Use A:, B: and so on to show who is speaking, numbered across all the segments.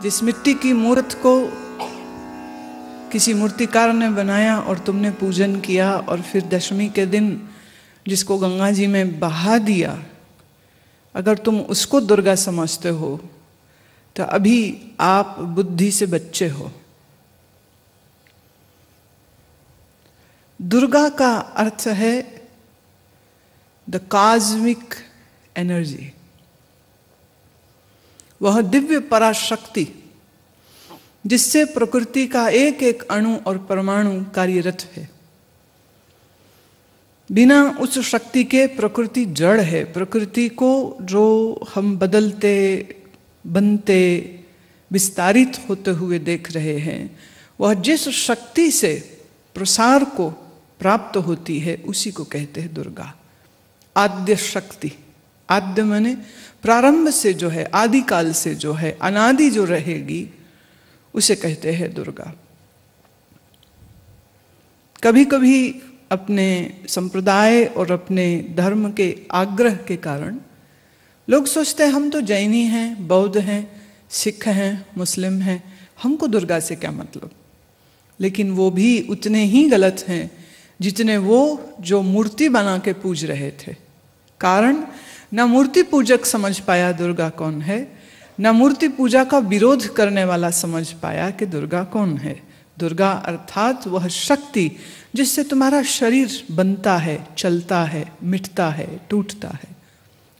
A: जिस मिट्टी की मूर्त को किसी मूर्तिकार ने बनाया और तुमने पूजन किया और फिर दशमी के दिन जिसको गंगा जी में बहा दिया, अगर तुम उसको दुर्गा समझते हो तो अभी आप बुद्धि से बच्चे हो। दुर्गा का अर्थ है द कॉस्मिक एनर्जी, वह दिव्य पराशक्ति जिससे प्रकृति का एक एक अणु और परमाणु कार्यरत है। बिना उस शक्ति के प्रकृति जड़ है। प्रकृति को जो हम बदलते, बनते, विस्तारित होते हुए देख रहे हैं, वह जिस शक्ति से प्रसार को प्राप्त होती है उसी को कहते हैं दुर्गा। आद्य शक्ति, आद्य माने प्रारंभ से जो है, आदिकाल से जो है, अनादि जो रहेगी, उसे कहते हैं दुर्गा। कभी कभी अपने संप्रदाय और अपने धर्म के आग्रह के कारण लोग सोचते हैं हम तो जैनी हैं, बौद्ध हैं, सिख हैं, मुस्लिम हैं, हमको दुर्गा से क्या मतलब। लेकिन वो भी उतने ही गलत हैं जितने वो जो मूर्ति बना के पूज रहे थे। कारण न मूर्ति पूजक समझ पाया दुर्गा कौन है, न मूर्ति पूजा का विरोध करने वाला समझ पाया कि दुर्गा कौन है। दुर्गा अर्थात वह शक्ति जिससे तुम्हारा शरीर बनता है, चलता है, मिटता है, टूटता है।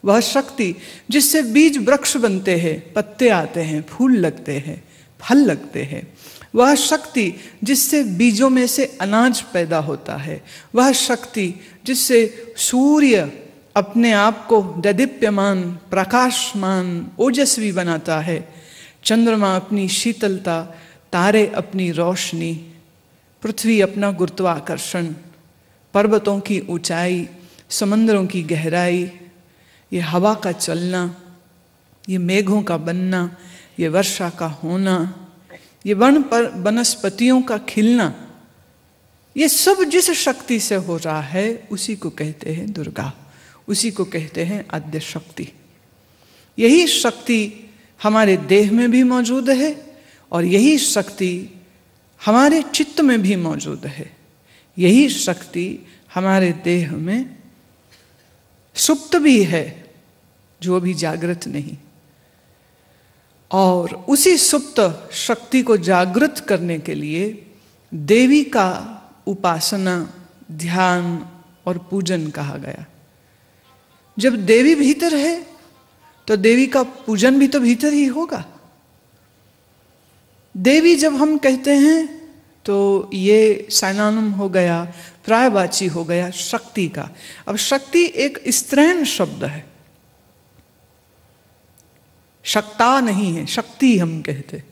A: वह शक्ति जिससे बीज वृक्ष बनते हैं, पत्ते आते हैं, फूल लगते हैं, फल लगते हैं। वह शक्ति जिससे बीजों में से अनाज पैदा होता है। वह शक्ति जिससे सूर्य अपने आप को दैदीप्यमान, प्रकाशमान, ओजस्वी बनाता है, चंद्रमा अपनी शीतलता, तारे अपनी रोशनी, पृथ्वी अपना गुरुत्वाकर्षण, पर्वतों की ऊंचाई, समंदरों की गहराई, ये हवा का चलना, ये मेघों का बनना, ये वर्षा का होना, ये वन पर वनस्पतियों का खिलना, ये सब जिस शक्ति से हो रहा है उसी को कहते हैं दुर्गा, उसी को कहते हैं आद्य शक्ति। यही शक्ति हमारे देह में भी मौजूद है और यही शक्ति हमारे चित्त में भी मौजूद है। यही शक्ति हमारे देह में सुप्त भी है, जो भी जागृत नहीं। और उसी सुप्त शक्ति को जागृत करने के लिए देवी का उपासना, ध्यान और पूजन कहा गया। जब देवी भीतर है तो देवी का पूजन भी तो भीतर ही होगा। देवी जब हम कहते हैं तो ये साइनोनिम हो गया, प्रायवाची हो गया शक्ति का। अब शक्ति एक स्त्रैण शब्द है, शक्ता नहीं है, शक्ति हम कहते।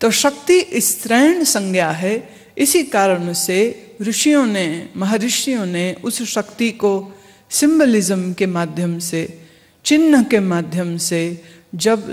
A: तो शक्ति स्त्रैण संज्ञा है। इसी कारण से ऋषियों ने, महर्षियों ने उस शक्ति को सिंबलिज्म के माध्यम से, चिन्ह के माध्यम से जब